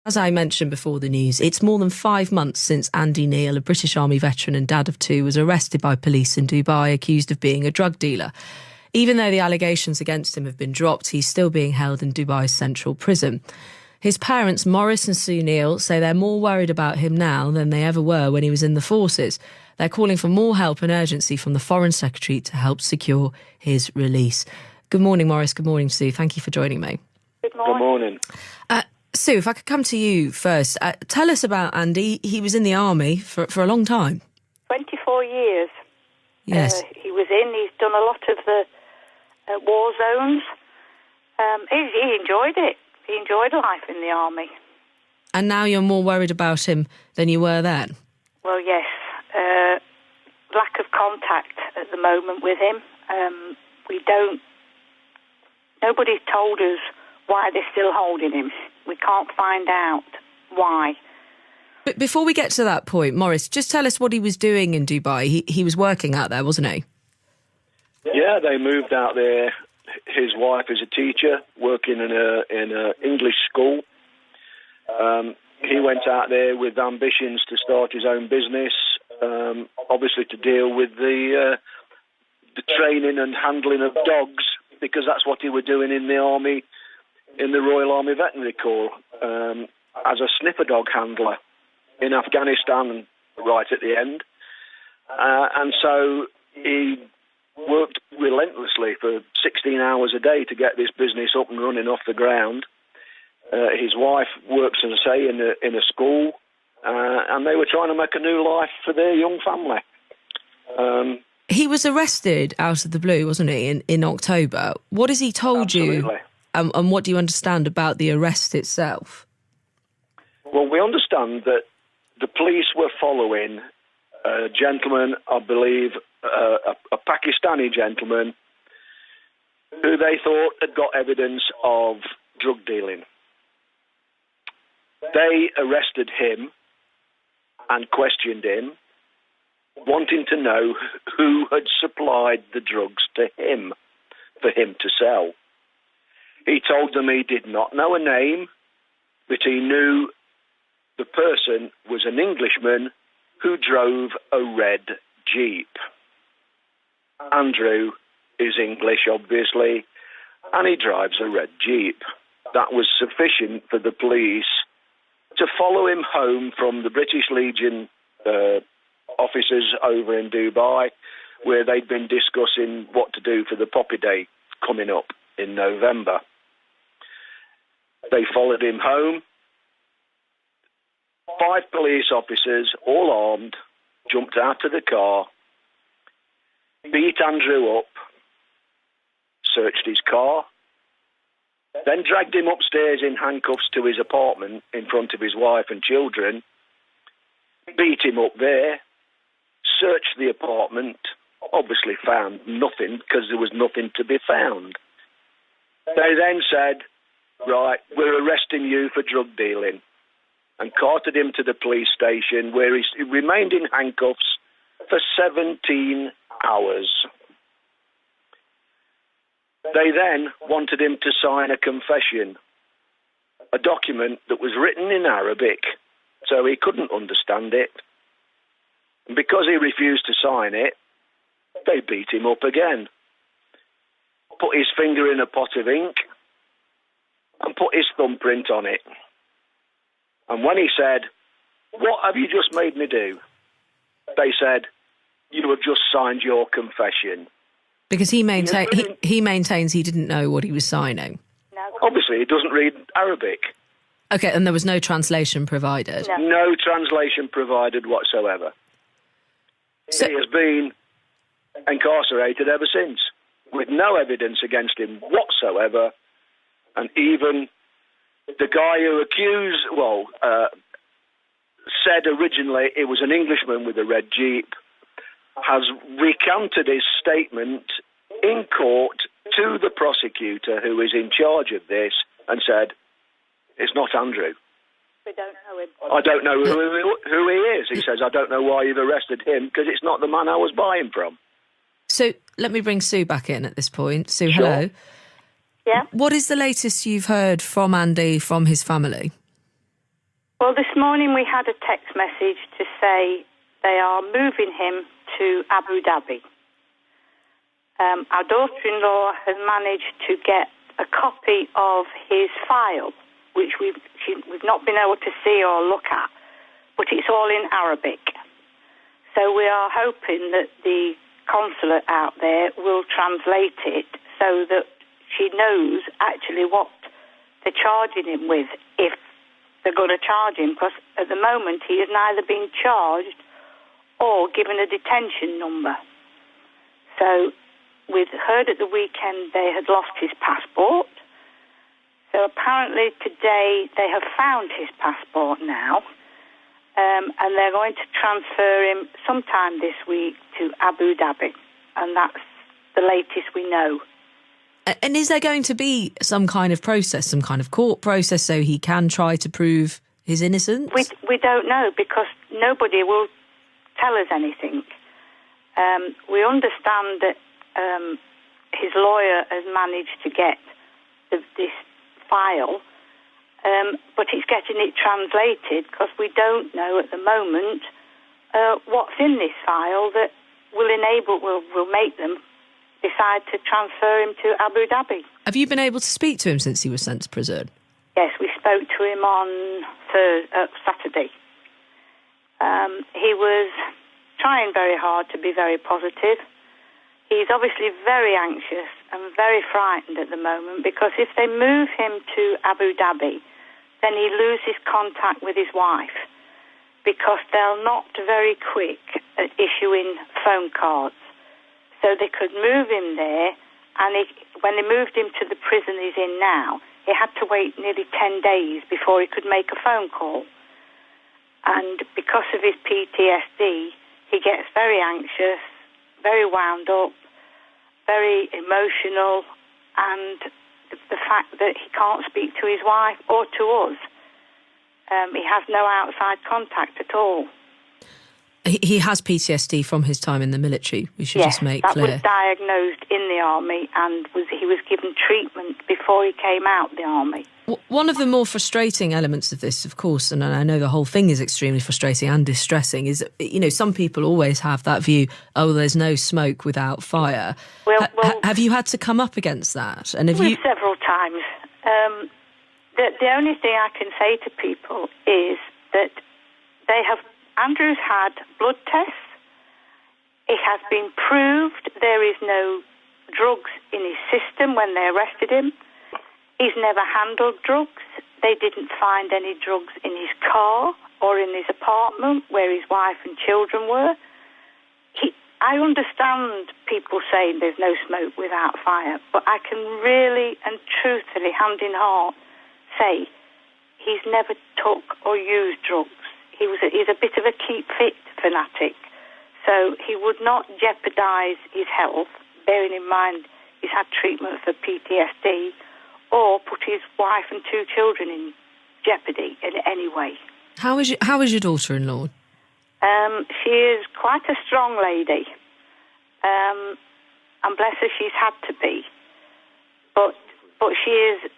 As I mentioned before the news, it's more than 5 months since Andy Neal, a British Army veteran and dad of 2, was arrested by police in Dubai accused of being a drug dealer. Even though the allegations against him have been dropped, he's still being held in Dubai's central prison. His parents, Maurice and Sue Neal, say they're more worried about him now than they ever were when he was in the forces. They're calling for more help and urgency from the Foreign Secretary to help secure his release. Good morning, Maurice. Good morning, Sue. Thank you for joining me. Good morning. Sue, if I could come to you first. Tell us about Andy. He was in the army for a long time. 24 years. Yes. He's done a lot of the war zones. He enjoyed it. He enjoyed life in the army. And now you're more worried about him than you were then? Well, yes. Lack of contact at the moment with him. Nobody's told us why they're still holding him. We can't find out why. But before we get to that point, Maurice, just tell us what he was doing in Dubai. He was working out there, wasn't he? Yeah, they moved out there. His wife is a teacher, working in a English school. He went out there with ambitions to start his own business, obviously to deal with the training and handling of dogs, because that's what he was doing in the army, in the Royal Army Veterinary Corps, as a sniffer dog handler in Afghanistan right at the end. And so he worked relentlessly for 16 hours a day to get this business up and running off the ground. His wife works, as I say, in a school, and they were trying to make a new life for their young family. He was arrested out of the blue, wasn't he, in October? What has he told Absolutely. you, and what do you understand about the arrest itself? Well, we understand that the police were following a gentleman, I believe, a Pakistani gentleman, who they thought had got evidence of drug dealing. They arrested him and questioned him, wanting to know who had supplied the drugs to him for him to sell. He told them he did not know a name, but he knew the person was an Englishman who drove a red Jeep. Andrew is English, obviously, and he drives a red Jeep. That was sufficient for the police to follow him home from the British Legion officers over in Dubai, where they'd been discussing what to do for the Poppy Day coming up in November. They followed him home. 5 police officers, all armed, jumped out of the car, beat Andrew up, searched his car, then dragged him upstairs in handcuffs to his apartment in front of his wife and children, beat him up there, searched the apartment, obviously found nothing because there was nothing to be found. They then said, right, we're arresting you for drug dealing, and carted him to the police station, where he remained in handcuffs for 17 hours. They then wanted him to sign a confession, a document that was written in Arabic, so he couldn't understand it. And because he refused to sign it, they beat him up again, put his finger in a pot of ink, and put his thumbprint on it. And when he said, "What have you just made me do?" they said, "You have just signed your confession." Because he maintains he didn't know what he was signing. No. Obviously, he doesn't read Arabic. Okay, and there was no translation provided? No translation provided whatsoever. So, he has been incarcerated ever since, with no evidence against him whatsoever. And even the guy who said originally it was an Englishman with a red Jeep, has recanted his statement in court to the prosecutor who is in charge of this and said, it's not Andrew. We don't know him. I don't know who he is. He says, I don't know why you've arrested him, because it's not the man I was buying from. So let me bring Sue back in at this point. Sue, Sure. hello. Yeah? What is the latest you've heard from Andy, from his family? Well, this morning we had a text message to say they are moving him to Abu Dhabi. Our daughter-in-law has managed to get a copy of his file, which we've not been able to see or look at, but it's all in Arabic. So we are hoping that the consulate out there will translate it so that she knows actually what they're charging him with, if they're going to charge him, because at the moment he has neither been charged or given a detention number. So we'd heard at the weekend they had lost his passport. So apparently today they have found his passport now, and they're going to transfer him sometime this week to Abu Dhabi, and that's the latest we know. And is there going to be some kind of process, some kind of court process, so he can try to prove his innocence? We don't know, because nobody will tell us anything. We understand that his lawyer has managed to get this file, but he's getting it translated, because we don't know at the moment what's in this file that will make them decide to transfer him to Abu Dhabi. Have you been able to speak to him since he was sent to prison? Yes, we spoke to him on Saturday. He was trying very hard to be very positive. He's obviously very anxious and very frightened at the moment, because if they move him to Abu Dhabi, then he loses contact with his wife, because they're not very quick at issuing phone cards. So they could move him there, and when they moved him to the prison he's in now, he had to wait nearly 10 days before he could make a phone call. And because of his PTSD, he gets very anxious, very wound up, very emotional, and the fact that he can't speak to his wife or to us, he has no outside contact at all. He has PTSD from his time in the military, we should just make clear. That was diagnosed in the army, and he was given treatment before he came out the army. One of the more frustrating elements of this, of course, and I know the whole thing is extremely frustrating and distressing, is, some people always have that view, there's no smoke without fire. Well, have you had to come up against that? And several times. The only thing I can say to people is that Andrew's had blood tests. It has been proved there is no drugs in his system when they arrested him. He's never handled drugs. They didn't find any drugs in his car or in his apartment where his wife and children were. I understand people saying there's no smoke without fire, but I can really and truthfully, hand in heart, say he's never took or used drugs. He's a bit of a keep-fit fanatic, so he would not jeopardise his health, bearing in mind he's had treatment for PTSD, or put his wife and 2 children in jeopardy in any way. How is your daughter-in-law? She is quite a strong lady, and bless her, she's had to be. But she is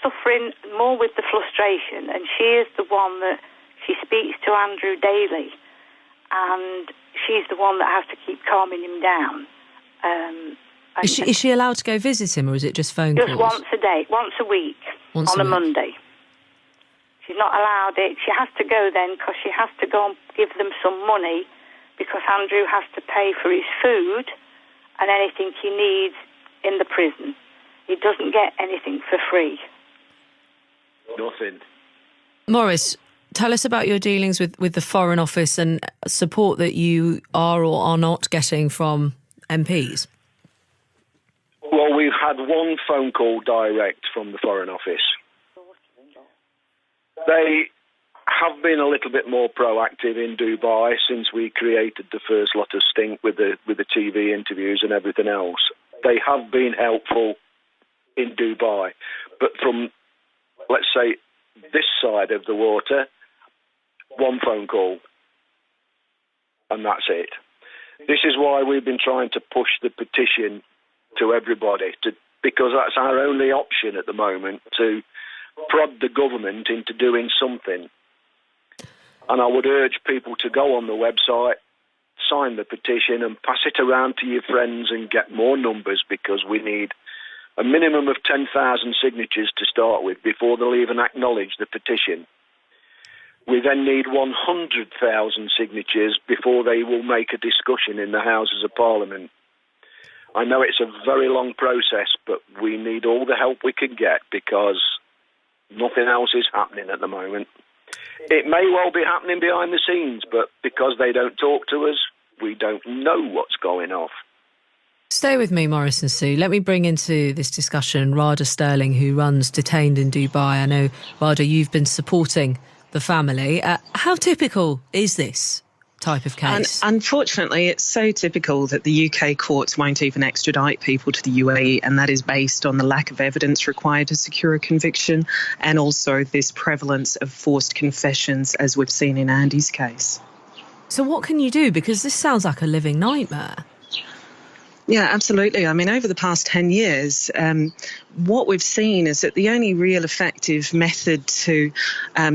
suffering more with the frustration, and she is the one that she speaks to Andrew daily, and she's the one that has to keep calming him down. Is she allowed to go visit him, or is it just phone calls? Just once a day, once a week, on a Monday. She's not allowed it. She has to go then, because she has to go and give them some money, because Andrew has to pay for his food and anything he needs in the prison. He doesn't get anything for free. Nothing. Maurice, tell us about your dealings with the Foreign Office and support that you are or are not getting from MPs. Well, we've had one phone call direct from the Foreign Office. They have been a little bit more proactive in Dubai since we created the first lot of stink with the TV interviews and everything else. They have been helpful in Dubai, but from, let's say, this side of the water, one phone call, and that's it. This is why we've been trying to push the petition to everybody, because that's our only option at the moment to prod the government into doing something. And I would urge people to go on the website, sign the petition and pass it around to your friends and get more numbers, because we need a minimum of 10,000 signatures to start with before they'll even acknowledge the petition. We then need 100,000 signatures before they will make a discussion in the Houses of Parliament. I know it's a very long process, but we need all the help we can get, because nothing else is happening at the moment. It may well be happening behind the scenes, but because they don't talk to us, we don't know what's going off. Stay with me, Maurice and Sue. Let me bring into this discussion Radha Stirling, who runs Detained in Dubai. I know, Radha, you've been supporting the family. How typical is this type of case? Unfortunately, it's so typical that the UK courts won't even extradite people to the UAE, and that is based on the lack of evidence required to secure a conviction, and also this prevalence of forced confessions, as we've seen in Andy's case. So what can you do? Because this sounds like a living nightmare. Yeah, absolutely. I mean, over the past 10 years, what we've seen is that the only real effective method to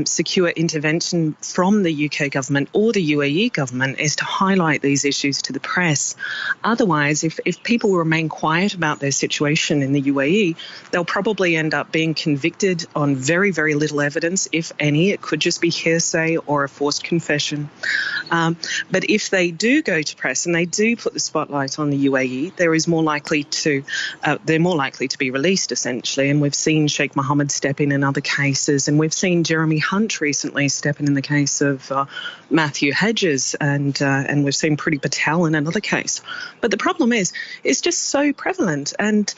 secure intervention from the UK government or the UAE government is to highlight these issues to the press. Otherwise, if people remain quiet about their situation in the UAE, they'll probably end up being convicted on very, very little evidence, if any. It could just be hearsay or a forced confession. But if they do go to press and they do put the spotlight on the UAE, they're more likely to be released, essentially. And we've seen Sheikh Mohammed step in other cases, and we've seen Jeremy Hunt recently step in the case of Matthew Hedges, and we've seen Priti Patel in another case. But the problem is, it's just so prevalent. And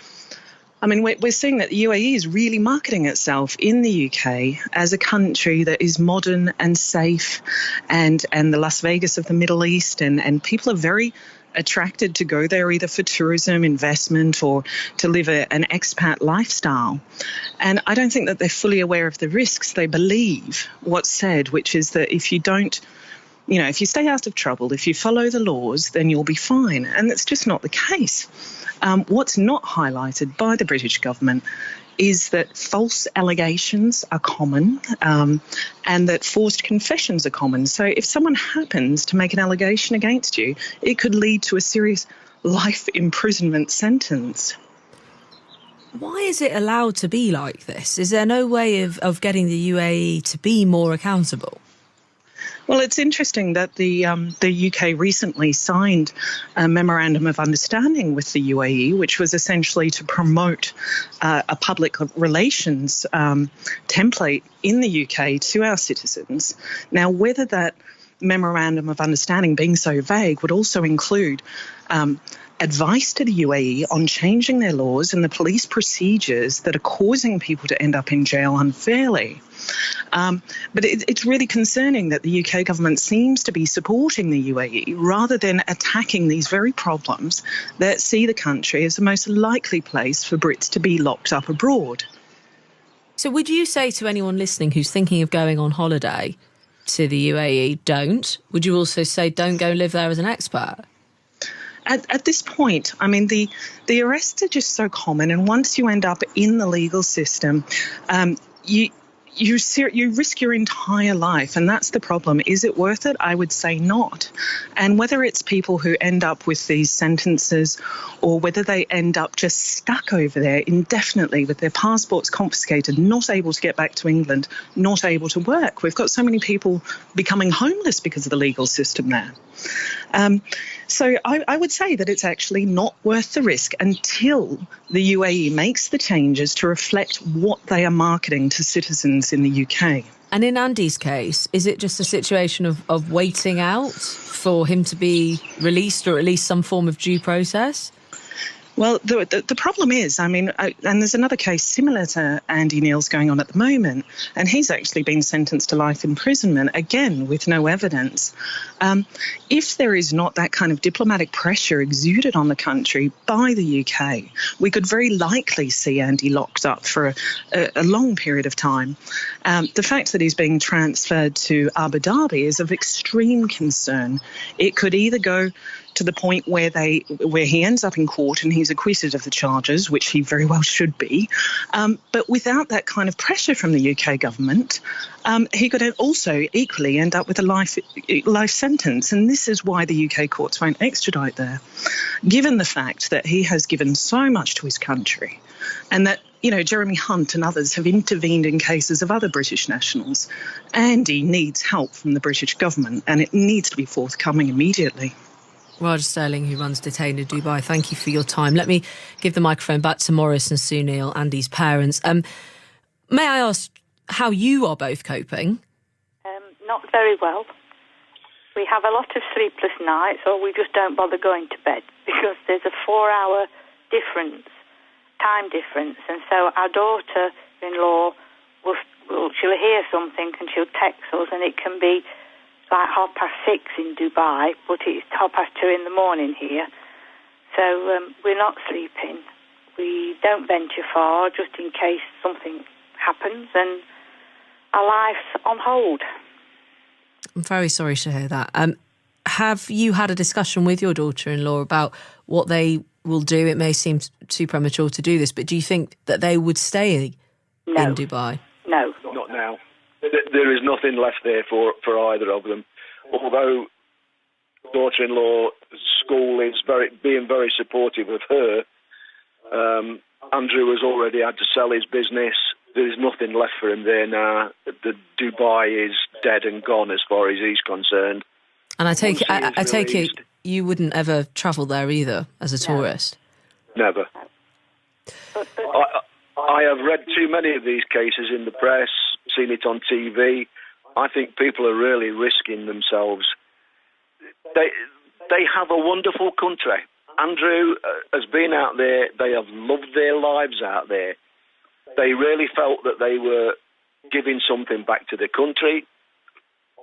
I mean, we're seeing that the UAE is really marketing itself in the UK as a country that is modern and safe, and the Las Vegas of the Middle East, and people are very attracted to go there either for tourism, investment, or to live an expat lifestyle. And I don't think that they're fully aware of the risks. They believe what's said, which is that if you don't, if you stay out of trouble, if you follow the laws, then you'll be fine. And that's just not the case. What's not highlighted by the British government is that false allegations are common, and that forced confessions are common. So if someone happens to make an allegation against you, it could lead to a serious life imprisonment sentence. Why is it allowed to be like this? Is there no way of getting the UAE to be more accountable? Well, it's interesting that the UK recently signed a memorandum of understanding with the UAE, which was essentially to promote a public relations template in the UK to our citizens. Now, whether that memorandum of understanding, being so vague, would also include advice to the UAE on changing their laws and the police procedures that are causing people to end up in jail unfairly. But it's really concerning that the UK government seems to be supporting the UAE rather than attacking these very problems that see the country as the most likely place for Brits to be locked up abroad. So would you say to anyone listening who's thinking of going on holiday to the UAE, don't? Would you also say don't go and live there as an expat? At this point, I mean, the arrests are just so common, and once you end up in the legal system, you risk your entire life, and that's the problem. Is it worth it? I would say not. And whether it's people who end up with these sentences or whether they end up just stuck over there indefinitely with their passports confiscated, not able to get back to England, not able to work. We've got so many people becoming homeless because of the legal system there. So I would say that it's actually not worth the risk until the UAE makes the changes to reflect what they are marketing to citizens in the UK. And in Andy's case, is it just a situation of waiting out for him to be released, or at least some form of due process? Well, the problem is, I mean, and there's another case similar to Andy Neal's going on at the moment, and he's actually been sentenced to life imprisonment, again, with no evidence. If there is not that kind of diplomatic pressure exuded on the country by the UK, we could very likely see Andy locked up for a long period of time. The fact that he's being transferred to Abu Dhabi is of extreme concern. It could either go to the point where he ends up in court and he's acquitted of the charges, which he very well should be. But without that kind of pressure from the UK government, he could also equally end up with a life sentence. And this is why the UK courts won't extradite there, given the fact that he has given so much to his country, and that, Jeremy Hunt and others have intervened in cases of other British nationals. Andy needs help from the British government, and it needs to be forthcoming immediately. Radha Stirling, who runs Detained in Dubai, thank you for your time. Let me give the microphone back to Maurice and Sue Neal, Andy's parents. May I ask how you are both coping? Not very well. We have a lot of sleepless nights, or we just don't bother going to bed because there's a 4-hour time difference, and so our daughter-in-law she'll hear something and she'll text us, and it can be like 6:30 in Dubai, but it's 2:30 in the morning here. So we're not sleeping. We don't venture far just in case something happens, and our life's on hold. I'm very sorry to hear that. Have you had a discussion with your daughter-in-law about what they will do? It may seem too premature to do this, but do you think that they would stay in Dubai? No. Not now. There is nothing left there for either of them. Although daughter-in-law's school is being very supportive of her, Andrew has already had to sell his business. There's nothing left for him there now. The Dubai is dead and gone as far as he's concerned. And I take it you wouldn't ever travel there either as a tourist? Never. I have read too many of these cases in the press, seen it on TV. I think people are really risking themselves. They have a wonderful country. Andrew has been out there. They have loved their lives out there. They really felt that they were giving something back to the country.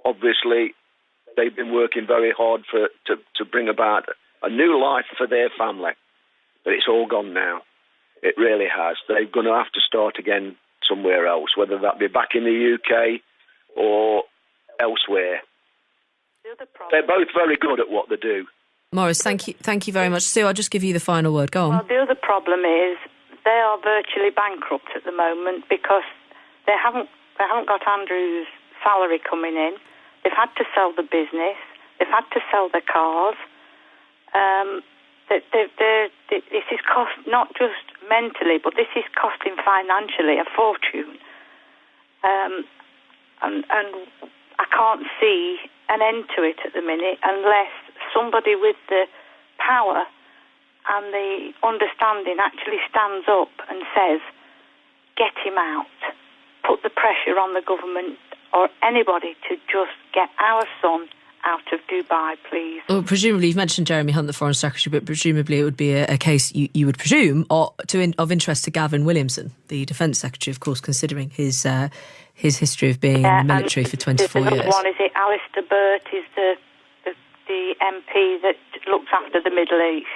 Obviously, they've been working very hard to bring about a new life for their family. But it's all gone now. It really has. They're going to have to start again somewhere else, whether that be back in the UK or elsewhere. They're both very good at what they do. Maurice, thank you very much. Sue, I'll just give you the final word. Go on. Well, the other problem is they are virtually bankrupt at the moment because they haven't got Andrew's salary coming in. They've had to sell the business. They've had to sell their cars. This is cost not just mentally, but this is costing financially a fortune. And I can't see an end to it at the minute unless somebody with the power and the understanding actually stands up and says, get him out. Put the pressure on the government or anybody to just get our son out of Dubai, please. Well, presumably, you've mentioned Jeremy Hunt, the Foreign Secretary, but presumably it would be a case you would presume of interest to Gavin Williamson, the Defence Secretary, of course, considering his history of being in the military for 24 years. One is it Alistair Burt is the MP that looks after the Middle East.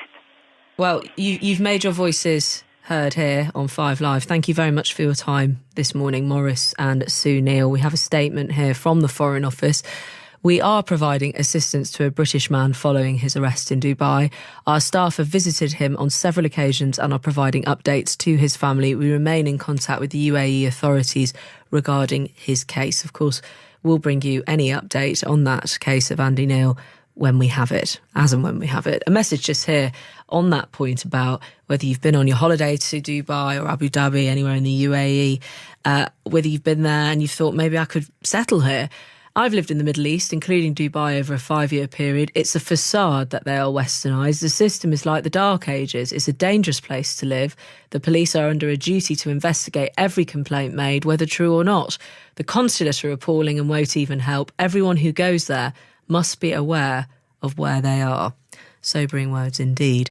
Well, you've made your voices heard here on 5 Live. Thank you very much for your time this morning, Maurice and Sue Neal. We have a statement here from the Foreign Office. We are providing assistance to a British man following his arrest in Dubai. Our staff have visited him on several occasions and are providing updates to his family. We remain in contact with the UAE authorities regarding his case. Of course, we'll bring you any update on that case of Andy Neal when we have it, as and when we have it. A message just here on that point about whether you've been on your holiday to Dubai or Abu Dhabi, anywhere in the UAE, whether you've been there and you've thought maybe I could settle here. I've lived in the Middle East, including Dubai, over a 5-year period. It's a facade that they are westernised. The system is like the Dark Ages. It's a dangerous place to live. The police are under a duty to investigate every complaint made, whether true or not. The consulate are appalling and won't even help. Everyone who goes there must be aware of where they are. Sobering words indeed.